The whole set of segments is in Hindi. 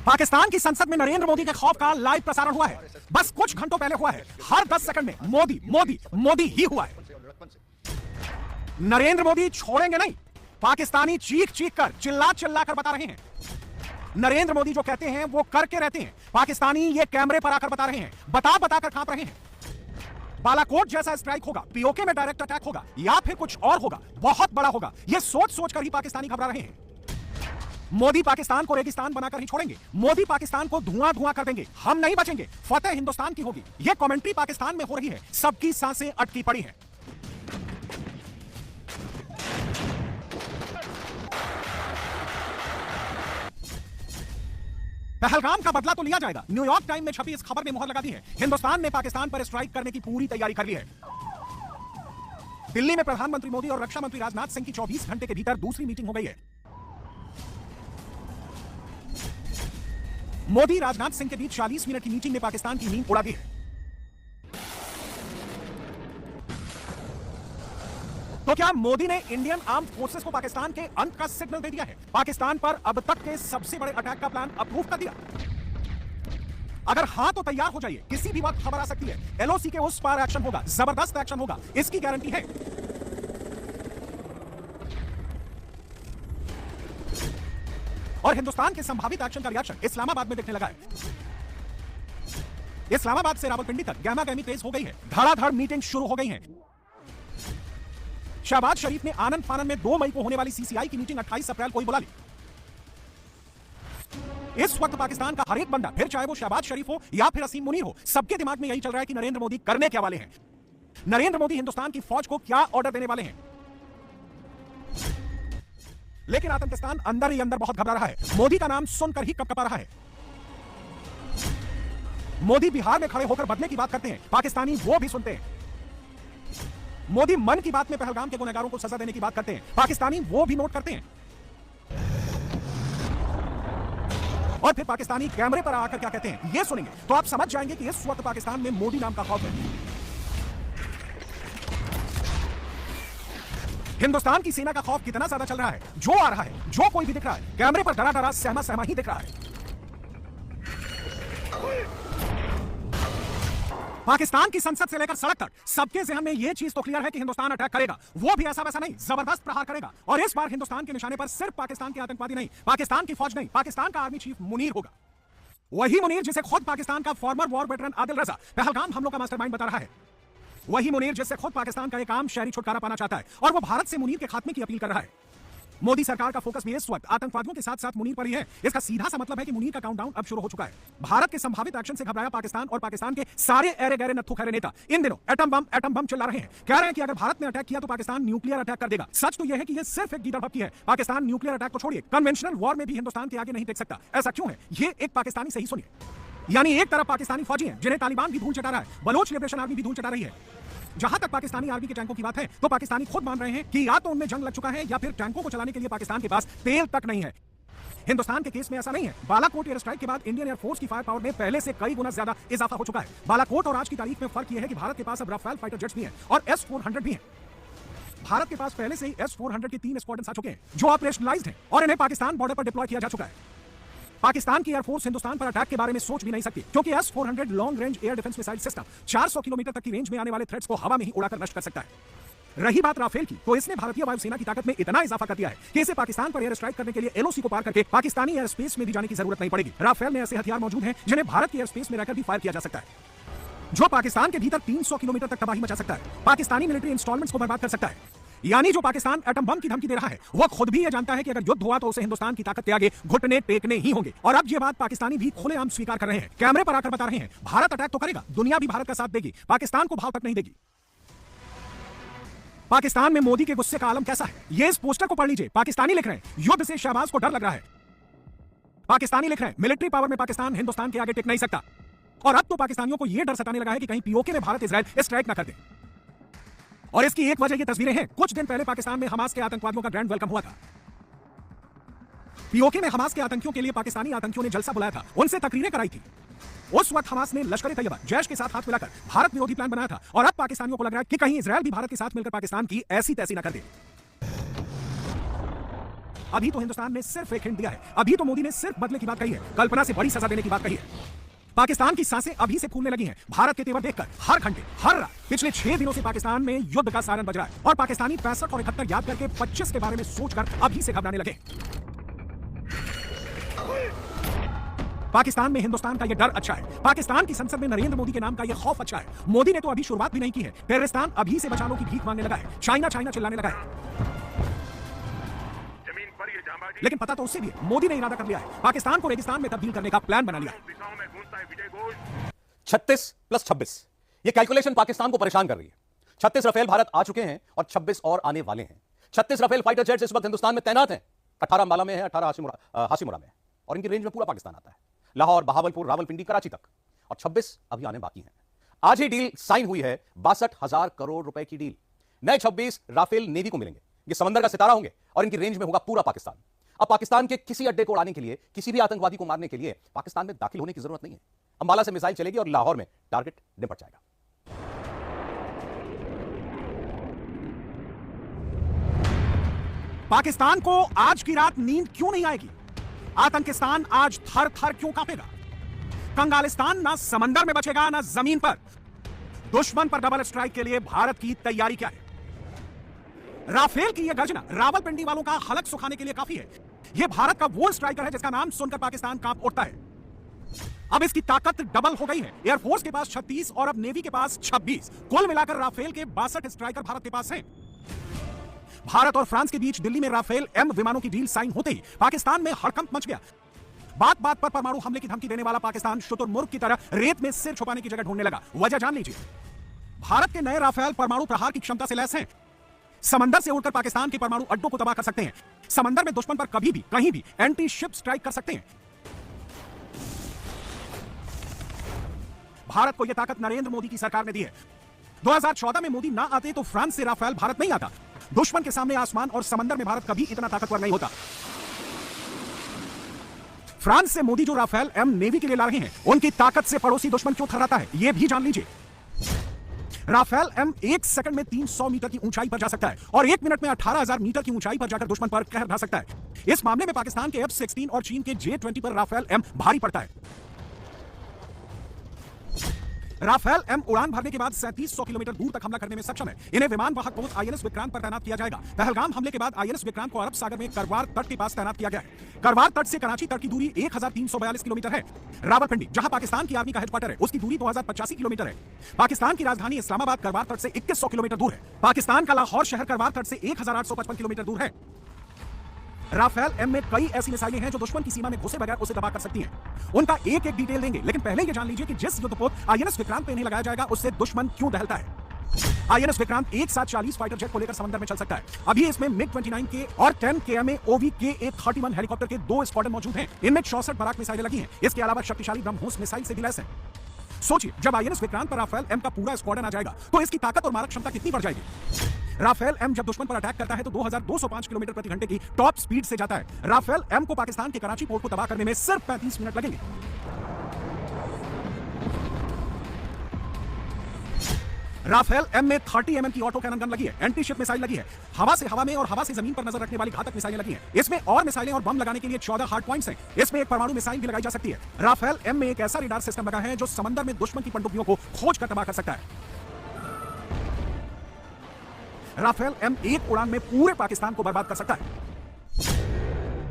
पाकिस्तान की संसद में नरेंद्र मोदी के खौफ का लाइव प्रसारण हुआ है। बस कुछ घंटों पहले हुआ है। हर 10 सेकंड में मोदी मोदी मोदी ही हुआ है। नरेंद्र मोदी छोड़ेंगे नहीं। पाकिस्तानी चीख चीख कर चिल्ला चिल्ला कर बता रहे हैं। नरेंद्र मोदी जो कहते हैं वो करके रहते हैं। पाकिस्तानी ये कैमरे पर आकर बता रहे हैं, बता बता कर कांप रहे हैं। बालाकोट जैसा स्ट्राइक होगा, पीओके में डायरेक्ट अटैक होगा या फिर कुछ और होगा, बहुत बड़ा होगा। यह सोच सोच कर ही पाकिस्तानी घबरा रहे हैं। मोदी पाकिस्तान को रेगिस्तान बनाकर ही छोड़ेंगे। मोदी पाकिस्तान को धुआं धुआं कर देंगे। हम नहीं बचेंगे, फतेह हिंदुस्तान की होगी। यह कमेंट्री पाकिस्तान में हो रही है। सबकी सांसें अटकी पड़ी हैं। पहलगाम का बदला तो लिया जाएगा। न्यूयॉर्क टाइम में छपी इस खबर ने मुहर लगा दी है। हिंदुस्तान ने पाकिस्तान पर स्ट्राइक करने की पूरी तैयारी कर ली है। दिल्ली में प्रधानमंत्री मोदी और रक्षा मंत्री राजनाथ सिंह की 24 घंटे के भीतर दूसरी मीटिंग हो गई है। मोदी राजनाथ सिंह के बीच 40 मिनट की मीटिंग ने पाकिस्तान की नींद उड़ा दी है। तो क्या मोदी ने इंडियन आर्म्ड फोर्सेस को पाकिस्तान के अंत का सिग्नल दे दिया है? पाकिस्तान पर अब तक के सबसे बड़े अटैक का प्लान अप्रूव कर दिया? अगर हां तो तैयार हो जाइए, किसी भी वक्त खबर आ सकती है। एलओसी के उस पार एक्शन होगा, जबरदस्त एक्शन होगा, इसकी गारंटी है। और हिंदुस्तान के संभावित एक्शन का रिएक्शन इस्लामाबाद में दिखने लगा है। इस्लामाबाद से रावलपिंडी तक गहमा गहमी तेज हो गई है। धड़ाधड़ मीटिंग शुरू हो गई है। शहबाज शरीफ ने आनंद फानंद में 2 मई को होने वाली सीसीआई की मीटिंग 28 अप्रैल को ही बुला ली। इस वक्त पाकिस्तान का हर एक बंदा, फिर चाहे वो शहबाज शरीफ हो या फिर असीम मुनीर हो, सबके दिमाग में यही चल रहा है कि नरेंद्र मोदी करने क्या वाले हैं। नरेंद्र मोदी हिंदुस्तान की फौज को क्या ऑर्डर देने वाले हैं। लेकिन आतंकिस्तान अंदर ही अंदर बहुत घबरा रहा है। मोदी का नाम सुनकर ही कपकपा रहा है। मोदी बिहार में खड़े होकर बदले की बात करते हैं, पाकिस्तानी वो भी सुनते हैं। मोदी मन की बात में पहलगाम के गुनहगारों को सजा देने की बात करते हैं, पाकिस्तानी वो भी नोट करते हैं। और फिर पाकिस्तानी कैमरे पर आकर क्या कहते हैं, ये सुनेंगे तो आप समझ जाएंगे कि इस वक्त पाकिस्तान में मोदी नाम का खौफ है। हिंदुस्तान की सेना का खौफ कितना ज्यादा चल रहा है। जो आ रहा है, जो कोई भी दिख रहा है, कैमरे पर डरा डरा सहमा सहमा ही दिख रहा है। पाकिस्तान की संसद से लेकर सड़क तक सबके ज़हन में यह चीज तो क्लियर है कि हिंदुस्तान अटैक करेगा, वो भी ऐसा वैसा नहीं, जबरदस्त प्रहार करेगा। और इस बार हिंदुस्तान के निशाने पर सिर्फ पाकिस्तान के आतंकवादी नहीं, पाकिस्तान की फौज नहीं, पाकिस्तान का आर्मी चीफ मुनीर होगा। वही मुनीर जिसे खुद पाकिस्तान का फॉर्मर वॉर वेटरन आदिल रजा पहलगाम हमलों का मास्टरमाइंड बता रहा है। वही मुनीर जिससे खुद पाकिस्तान का एक आम शहरी छुटकारा पाना चाहता है और वो भारत से मुनीर के खात्मे की अपील कर रहा है। मोदी सरकार का फोकस भी इस वक्त आतंकवादियों के साथ साथ मुनीर पर ही है। इसका सीधा सा मतलब है कि मुनीर का काउंटडाउन अब शुरू हो चुका है। भारत के संभावित एक्शन से घबराया पाकिस्तान और पाकिस्तान के सारे ऐरे गहरे नत्थु खैरे नेता इन दिनों एटम बम चिल्ला रहे हैं। कह रहे हैं कि अगर भारत ने अटैक किया तो पाकिस्तान न्यूक्लियर अटैक कर देगा। सच तो यह है कि यह सिर्फ एक गीदड़भपकी है। पाकिस्तान न्यूक्लियर अटैक को छोड़िए, कन्वेंशनल वॉर में भी हिंदुस्तान के आगे नहीं देख सकता। ऐसा क्यों है, ये एक पाकिस्तानी से ही सुनिए। यानी एक तरफ पाकिस्तानी फौजी हैं जिन्हें तालिबान भी धूल चटा रहा है, बलोच लिबरेशन आर्मी भी धूल चटा रही है। जहां तक पाकिस्तानी आर्मी के टैंकों की बात है तो पाकिस्तानी खुद मान रहे हैं कि या तो उनमें जंग लग चुका है या फिर टैंकों को चलाने के लिए पाकिस्तान के पास तेल तक नहीं है। हिंदुस्तान के केस में ऐसा नहीं है। बालाकोट एयर स्ट्राइक के बाद इंडियन एयरफोर्स की फायर पावर में पहले से कई गुना ज्यादा इजाफा हो चुका है। बालाकोट और आज की तारीख में फर्क यह है कि भारत के पास अब राफेल फाइटर जेट्स भी हैं और S-400 भी हैं। भारत के पास पहले से ही S-400 के 3 स्क्वाड्रन आ चुके हैं जो ऑपरेशनलाइज्ड हैं और इन्हें पाकिस्तान बॉर्डर पर डिप्लॉय किया जा चुका है। पाकिस्तान की एयरफोर्स हिंदुस्तान पर अटैक के बारे में सोच भी नहीं सकती क्योंकि S-400 long range air defence missile system 400 kilometre तक की रेंज में आने वाले थ्रेट्स को हवा में ही उड़ाकर नष्ट कर सकता है। रही बात राफेल की, तो इसने भारतीय वायुसेना की ताकत में इतना इजाफा कर दिया है कि इसे पाकिस्तान पर एयर स्ट्राइक करने के लिए एलओसी को पार करके पाकिस्तानी एयर स्पेस में भी जाने की जरूरत नहीं पड़ेगी। राफेल में ऐसे हथियार मौजूद हैं जिन्हें भारत की एयर स्पेस में रहकर भी फायर किया जा सकता है, जो पाकिस्तान के भीतर 300 किलोमीटर तक तबाही मचा सकता है, पाकिस्तानी मिलिट्री इंस्टॉलमेंट्स को बर्बाद कर सकता है। यानी जो पाकिस्तान एटम बम की धमकी दे रहा है वो खुद भी ये जानता है कि अगर युद्ध हुआ तो उसे हिंदुस्तान की ताकत के आगे घुटने टेकने ही होंगे। और अब ये बात पाकिस्तानी भी खुलेआम स्वीकार कर रहे हैं, कैमरे पर आकर बता रहे हैं। भारत अटैक तो करेगा, दुनिया भी भारत का साथ देगी, पाकिस्तान को भाव तक नहीं देगी। पाकिस्तान में मोदी के गुस्से का आलम कैसा है, ये इस पोस्टर को पढ़ लीजिए। पाकिस्तानी लिख रहे हैं, युद्ध से शहबाज को डर लग रहा है। पाकिस्तानी लिख रहे हैं, मिलिट्री पावर में पाकिस्तान हिंदुस्तान के आगे टिक नहीं सकता। और अब तो पाकिस्तानियों को यह डर सताने लगा है कि कहीं पीओके में भारत इजराइल स्ट्राइक ना कर दे। और इसकी एक वजह ये तस्वीरें हैं। कुछ दिन पहले पाकिस्तान में हमास के आतंकवादियों का ग्रैंड वेलकम हुआ था। पीओके में हमास के आतंकियों के लिए पाकिस्तानी आतंकियों ने जलसा बुलाया था, उनसे तकरीरें कराई थी। उस वक्त हमास ने लश्कर तैयबा जैश के साथ हाथ मिलाकर भारत विरोधी प्लान बनाया था और अब पाकिस्तानियों को लग रहा है कि कहीं इजराइल भी भारत के साथ मिलकर पाकिस्तान की ऐसी तैसी न कर दे। अभी तो हिंदुस्तान ने सिर्फ एक हिंट दिया है, अभी तो मोदी ने सिर्फ बदले की बात कही है, कल्पना से बड़ी सजा देने की बात कही है। पाकिस्तान की सांसें अभी से फूलने लगी हैं भारत के तेवर देखकर। हर घंटे हर रात पिछले 6 दिनों से पाकिस्तान में युद्ध का सारन बज रहा है और पाकिस्तानी 65 और 71 याद करके 25 के बारे में सोचकर अभी से घबराने लगे। पाकिस्तान में हिंदुस्तान का यह डर अच्छा है, पाकिस्तान की संसद में नरेंद्र मोदी के नाम का यह खौफ अच्छा है। मोदी ने तो अभी शुरुआत भी नहीं की है, टेररिस्तान अभी से बचाने की भीख मांगने लगा है, चाइना चाइना चिल्लाने लगा है। लेकिन पता तो उससे भी है, मोदी ने इरादा कर लिया है, पाकिस्तान को रेगिस्तान में तब्दील करने का प्लान बना लिया है। 36 + 26 ये कैलकुलेशन पाकिस्तान को परेशान कर रही है। 36 राफेल भारत आ चुके हैं और 26 और आने वाले हैं। 36 राफेल फाइटर जेट्स इस वक्त हिंदुस्तान में तैनात हैं। 18 अंबाला में है, 18 हाशिमुरा में है और इनकी रेंज में पूरा पाकिस्तान आता है, लाहौर, बहावलपुर, रावलपिंडी, कराची तक। और 26 अभी आने बाकी हैं। आज ही डील साइन हुई है, 62,000 करोड़ रुपए की डील। नए 26 राफेल नेवी को मिलेंगे, ये समंदर का सितारा होंगे और इनकी रेंज में होगा पूरा पाकिस्तान। अब पाकिस्तान के किसी अड्डे को उड़ाने के लिए, किसी भी आतंकवादी को मारने के लिए पाकिस्तान में दाखिल होने की जरूरत नहीं है। अंबाला से मिसाइल चलेगी और लाहौर में टारगेट निपट जाएगा। पाकिस्तान को आज की रात नींद क्यों नहीं आएगी? आतंकिस्तान आज थर थर क्यों कांपेगा? कंगालिस्तान ना समंदर में बचेगा ना जमीन पर। दुश्मन पर डबल स्ट्राइक के लिए भारत की तैयारी क्या है? राफेल की यह गर्जना रावलपिंडी वालों का हलक सुखाने के लिए काफी है। यह भारत का वो स्ट्राइकर है जिसका नाम सुनकर पाकिस्तान कांप उठता है। अब इसकी ताकत डबल हो गई है। एयरफोर्स के पास 36 और अब नेवी के पास 26, कुल मिलाकर राफेल के 62 स्ट्राइकर भारत के पास हैं। भारत और फ्रांस के बीच दिल्ली में राफेल एम विमानों की डील साइन होते ही पाकिस्तान में हड़कंप मच गया। बात बात पर परमाणु हमले की धमकी देने वाला पाकिस्तान शुतुरमुर्ग की तरह रेत में सिर छुपाने की जगह ढूंढने लगा। वजह जान लीजिए। भारत के नए राफेल परमाणु प्रहार की क्षमता से लैस हैं। समंदर से उड़कर पाकिस्तान के परमाणु अड्डों को तबाह कर सकते हैं। समंदर में दुश्मन पर कभी भी कहीं भी एंटी शिप स्ट्राइक कर सकते हैं। भारत को यह ताकत नरेंद्र मोदी की सरकार ने दी है। 2014 में मोदी ना आते तो फ्रांस से राफेल भारत नहीं आता। दुश्मन के सामने आसमान और समंदर में भारत कभी इतना ताकतवर नहीं होता। फ्रांस से मोदी जो राफेल एम नेवी के लिए ला रहे हैं, उनकी ताकत से पड़ोसी दुश्मन क्यों थर्राता है, यह भी जान लीजिए। राफेल एम 1 सेकंड में 300 मीटर की ऊंचाई पर जा सकता है और 1 मिनट में 18,000 मीटर की ऊंचाई पर जाकर दुश्मन पर कहर ढा सकता है। इस मामले में पाकिस्तान के F-16 और चीन के J-20 पर राफेल एम भारी पड़ता है। राफेल एम उड़ान भरने के बाद 3700 किलोमीटर दूर तक हमला करने में सक्षम है। इन्हें विमान वाहक पोत INS विक्रांत पर तैनात किया जाएगा। पहलगाम हमले के बाद INS विक्रांत को अरब सागर में करवार तट के पास तैनात किया गया है। करवार तट से कराची तक की दूरी 1342 किलोमीटर है। रावलपिंडी, जहां पाकिस्तान की आर्मी का हेडक्वार्टर है, उसकी दूरी 2085 किलोमीटर है। पाकिस्तान की राजधानी इस्लामाबाद करवार तट से 2100 किलोमीटर दूर है। पाकिस्तान का लाहौर शहर करवार तट से 1855 किलोमीटर दूर है। राफेल एम में कई ऐसी मिसाइलें हैं जो दुश्मन की सीमा में घुसे बगैर उसे तबाह कर सकती हैं। उनका एक एक डिटेल देंगे, लेकिन पहले यह जान लीजिए कि जिस युद्धपोत INS विक्रांत पे इन्हें लगाया जाएगा, उससे दुश्मन क्यों दहलता है। INS विक्रांत एक साथ 40 फाइटर जेट को लेकर समंदर में चल सकता है। अभी इसमें MiG-29 के और 10 KMA OV-K-A-31 हेलीकॉप्टर के 2 स्क्वाड्रन मौजूद हैं। इनमें 64 बराक मिसाइलें लगी हैं। इसके अलावा शक्तिशाली ब्रह्मोस मिसाइल से भी लैस है। सोचिए, जब INS विक्रांत पर राफेल एम का पूरा स्क्वाड्रन आ जाएगा तो इसकी ताकत और मारक क्षमता कितनी बढ़ जाएगी। राफेल एम जब दुश्मन पर अटैक करता है तो 2205 किलोमीटर प्रति घंटे की टॉप स्पीड से जाता है। राफेल एम को पाकिस्तान के कराची पोर्ट को तबाह करने में सिर्फ 35 मिनट लगेंगे। राफेल एम में 30 mm की ऑटो कैनन गन लगी है, एंटी शिप मिसाइल लगी है, हवा से हवा में और हवा से जमीन पर नजर रखने वाली घातक मिसाइलें लगी हैं। इसमें और मिसाइलें और बम लगाने के लिए 14 हार्ड पॉइंट्स हैं। इसमें एक परमाणु मिसाइल भी लगाई जा सकती है। राफेल एम में एक ऐसा रेडार सिस्टम लगा है जो समंदर में दुश्मन की पनडुब्बियों को खोज कर तबाह कर सकता है। राफेल एम एक उड़ान में पूरे पाकिस्तान को बर्बाद कर सकता है।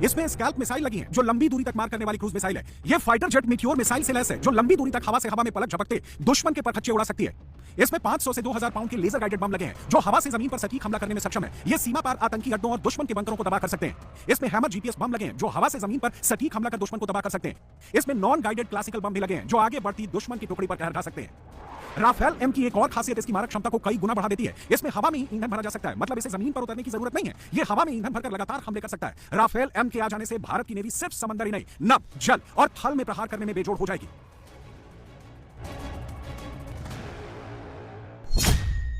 इसमें स्कैल्प मिसाइल लगी है जो लंबी दूरी तक मार करने वाली क्रूज मिसाइल है। यह फाइटर जेट मीटियोर मिसाइल से लैस है जो लंबी दूरी तक हवा से हवा में पलक झपकते दुश्मन के परखच्चे उड़ा सकती है। इसमें 500 से 2000 पाउंड के लेजर गाइडेड बम लगे हैं जो हवा से जमीन पर सटीक हमला करने में सक्षम है। यह सीमा पार आतंकी अड्डों और दुश्मन के बंकरों को तबाह कर सकते हैं। इसमें हैमर GPS बम लगे हैं जो हवा से जमीन पर सटीक हमला कर दुश्मन को तबाह कर सकते हैं। इसमें नॉन गाइडेड क्लासिकल बम भी लगे हैं जो आगे बढ़ती दुश्मन की टुकड़ी पर कहर ढा सकते हैं। राफेल एम की एक और खासियत इसकी मारक क्षमता को कई गुना बढ़ा देती है। इसमें हवा में ईंधन भरा जा सकता है, मतलब इसे जमीन पर उतरने की जरूरत नहीं है। यह हवा में ईंधन भरकर लगातार हमले कर सकता है। राफेल एम के आ जाने से भारत की नेवी सिर्फ समंदर ही नहीं, नभ, जल और थल में प्रहार करने में बेजोड़ हो जाएगी।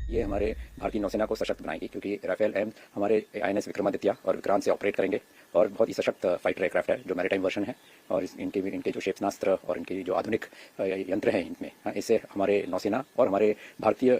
ये हमारे भारतीय नौसेना को सशक्त बनाएगी क्योंकि राफेल एम हमारे INS विक्रमादित्य और विक्रांत से ऑपरेट करेंगे और बहुत ही सशक्त फाइटर एयरक्राफ्ट है जो मैरीटाइम वर्जन है। और इनके जो क्षेपणास्त्र और इनके जो आधुनिक यंत्र हैं इनमें, इससे हमारे नौसेना और हमारे भारतीय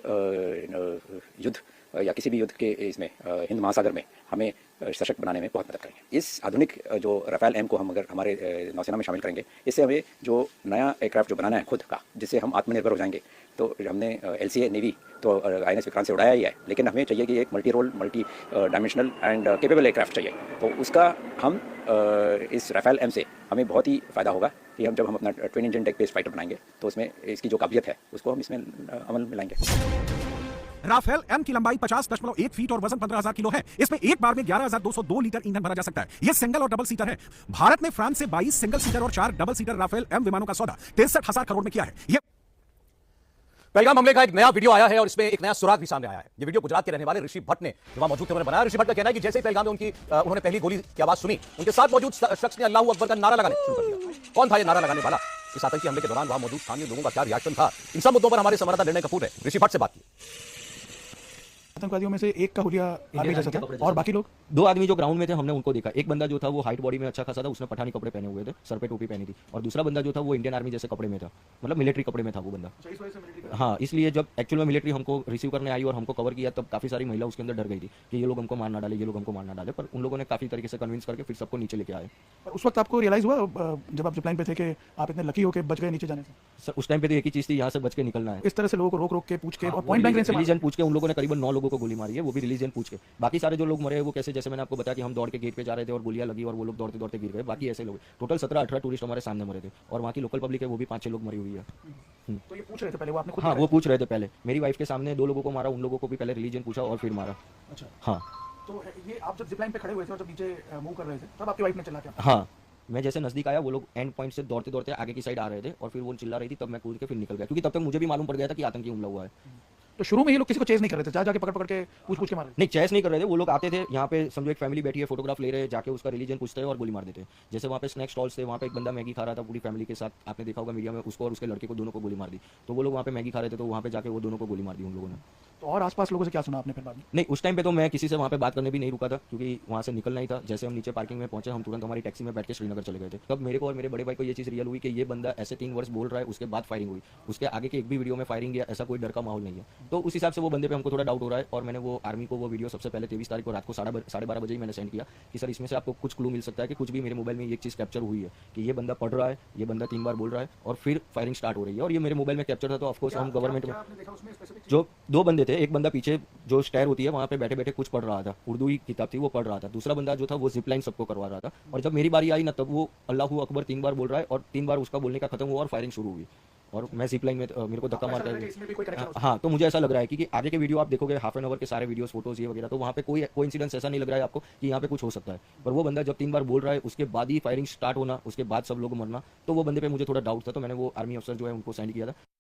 युद्ध या किसी भी युद्ध के इसमें हिंद महासागर में हमें सशक्त बनाने में बहुत मदद करेंगे। इस आधुनिक जो राफेल एम को हम अगर हमारे नौसेना में शामिल करेंगे, इससे हमें जो नया एयरक्राफ्ट जो बनाना है खुद का, जिससे हम आत्मनिर्भर हो जाएंगे। तो हमने LCA नेवी तो INS विक्रांत से उड़ाया ही है, लेकिन हमें चाहिए कि एक multi role, multi dimensional and capable aircraft चाहिए। तो उसका हम इस राफेल एम से हमें बहुत ही फ़ायदा होगा कि जब हम अपना twin engine deck based fighter बनाएंगे तो उसमें इसकी जो काबिलियत है उसको हम इसमें अमल में लाएंगे। राफेल एम की लंबाई 50.1 फीट और वजन 15,000 किलो है। इसमें एक बार में 11,202 लीटर ईंधन भरा जा सकता है। यह सिंगल और डबल सीटर है। भारत ने फ्रांस से 22 सिंगल सीटर और 4 डबल सीटर राफेल एम विमानों का सौदा 63,000 करोड़ में किया है। यह पहलगाम हमले का एक नया वीडियो आया है और इसमें एक नया सुराग भी सामने आया है। ये वीडियो गुजरात के रहने वाले ऋषि भट्ट ने वहां मौजूद थे, उन्होंने बनाया। ऋषि भट्ट का कहना है कि जैसे ही पहलगाम में उन्होंने पहली गोली की आवाज सुनी, उनके साथ मौजूद शख्स ने अल्लाहू अकबर का नारा लगाने शुरू कर दिया। कौन था ये नारा लगाने वाला? इस आतंकी हमले के दौरान वहां मौजूद स्थानीय लोगों का क्या रिएक्शन था? इन सब मुद्दों पर हमारे संवाददाता निर्णय कपूर ने ऋषि भट्ट से बात की। आतंकवादियों में से एक का हुलिया आर्मी जैसा था और बाकी लोग 2 आदमी जो ग्राउंड में थे, हमने उनको देखा। एक बंदा जो था वो हाइट बॉडी में अच्छा खासा था, उसने पठानी कपड़े पहने हुए थे, सर पे टोपी पहनी थी। और दूसरा बंदा जो था वो इंडियन आर्मी जैसे कपड़े में था, मतलब मिलिट्री कपड़े में था वो बंदा। हाँ, इसलिए जब एक्चुअल में मिलिट्री हमको रिसीव करने आई और हमको कवर किया, तब काफी सारी महिला उसके अंदर डर गई थी कि ये लोग हमको मार ना डाले, ये लोग हमको मार ना डाले। पर उन लोगों ने काफी तरीके से कन्विंस करके फिर सबको नीचे लेके आए। उस वक्त आपको रियलाइज हुआ जब आप जिपलाइन पे थे कि आप इतने लकी हो के बच गए नीचे जाने से? सर उस टाइम पे तो एक ही चीज थी, यहाँ से बच के निकलना है। इस तरह से लोगों को रोक रोक के पूछ के और पॉइंट ब्लैंक रेंज से रिलीजन पूछ के उन लोगों ने करीबन 9 लोगों को गोली मारी है, वो भी रिलीजन पूछ के। बाकी सारे जो लोग मरे वो कैसे, जैसे मैंने आपको बताया कि हम दौड़ के गेट पे जा रहे थे और गोलियां लगी और वो लोग दौड़ते दौड़ते गिर गए। बाकी ऐसे लोग टोटल 17-18 टूरिस्ट हमारे सामने मरे थे और वहाँ की लोकल पब्लिक है वो भी 5-6 लोग मरी हुई है। तो ये पूछ रहे थे पहले वो आपने खुद? हाँ, वो पूछ रहे थे पहले। मेरी वाइफ के सामने 2 लोगों को मारा, उन लोगों को भी पहले रिलीजन पूछा और फिर मारा। अच्छा, हाँ। तो ये आप जब जिपलाइन पे खड़े हुए थे और जब नीचे मूव कर रहे थे तब आपकी वाइफ ने चला क्या? हाँ, मैं जैसे नजदीक आया, वो लोग एंड पॉइंट से दौड़ते दौड़ते आगे की साइड आ रहे थे और फिर वो चिल्ला रही थी, तब मैं कूद के फिर निकल गया, क्योंकि तब तक मुझे भी मालूम पड़ गया था कि आतंकी हमला हुआ है। तो शुरू में ये लोग किसी को चेज नहीं कर रहे थे, जा जाके पकड़ पकड़ के पूछ के मार रहे थे? नहीं, चेस नहीं कर रहे थे। वो लोग आते थे यहाँ पे, समझो एक फैमिली बैठी है, फोटोग्राफ ले रहे हैं, जाके उसका रिलीजन पूछते हैं और गोली मार देते हैं। जैसे वहाँ पे स्नैक स्टॉल्स थे, वहाँ पे एक बंदा मैगी खा रहा था पूरी फैमिली के साथ, आपने देखा होगा मीडिया में, उसको और उसके लड़के को दोनों को गोली मार दी। तो वो लोग वहाँ पे मैगी खा रहे थे, तो वहाँ पे जाके वो दोनों को गोली मार दी उन लोगों ने। तो और आसपास लोगों से क्या सुना आपने फिर बाद में? नहीं, उस टाइम पे तो मैं किसी से वहाँ पे बात करने भी नहीं रुका था, क्योंकि वहाँ से निकलना ही था। जैसे हम नीचे पार्किंग में पहुंचे, हम तुरंत हमारी टैक्सी में बैठ के श्रीनगर चले गए थे। तब मेरे को और मेरे बड़े भाई को ये चीज़ रियल हुई कि ये बंदा ऐसे 3 वर्ष बोल रहा है, उसके बाद फायरिंग हुई, उसके आगे के एक भी वीडियो में फायरिंग या ऐसा कोई डर का माहौल नहीं है। तो उस हिसाब से वो बंदे पे हमको थोड़ा डाउट हो रहा है और मैंने वो आर्मी को वो वीडियो सबसे पहले 23 तारीख को रात को 12:30 बजे ही मैंने सेंड किया कि सर इसमें से आपको कुछ क्लू मिल सकता है कि कुछ भी मेरे मोबाइल में ये चीज़ कैप्चर हुई है कि ये बंदा पढ़ रहा है, ये बंदा 3 बार बोल रहा है और फिर फायरिंग स्टार्ट हो रही है। और ये मेरे मोबाइल में कैप्चर था, तो ऑफकोर्स हम गवर्नमेंट में जो 2 बंदे थे, एक बंदा पीछे जो स्टेयर होती है वहाँ पे बैठे बैठे कुछ पढ़ रहा था, उर्दू ही किताब थी वो पढ़ रहा था। दूसरा बंदा जो था वो जिप लाइन सबको करवा रहा था। और जब मेरी बारी आई ना, तब वो अल्लाहू अकबर 3 बार बोल रहा है और 3 बार उसका बोलने का खत्म हुआ और फायरिंग शुरू हुई और मैं जिप लाइन में मेरे को धक्का मार कर। हाँ, तो मुझे ऐसा लग रहा है कि आगे के वीडियो आप देखोगे, हाफ एन आवर के सारे वीडियोस, फोटोज ये वगैरह, तो वहाँ पे कोई इंसिडेंस ऐसा नहीं लग रहा है आपको कि यहाँ पे कुछ हो सकता है। पर वो बंदा जब 3 बार बोल रहा है, उसके बाद ही फायरिंग स्टार्ट होना, उसके बाद सब लोग मरना, तो वो बंदे पे मुझे थोड़ा डाउट था। तो मैंने वो आर्मी अफसर जो है उनको सेंड किया था।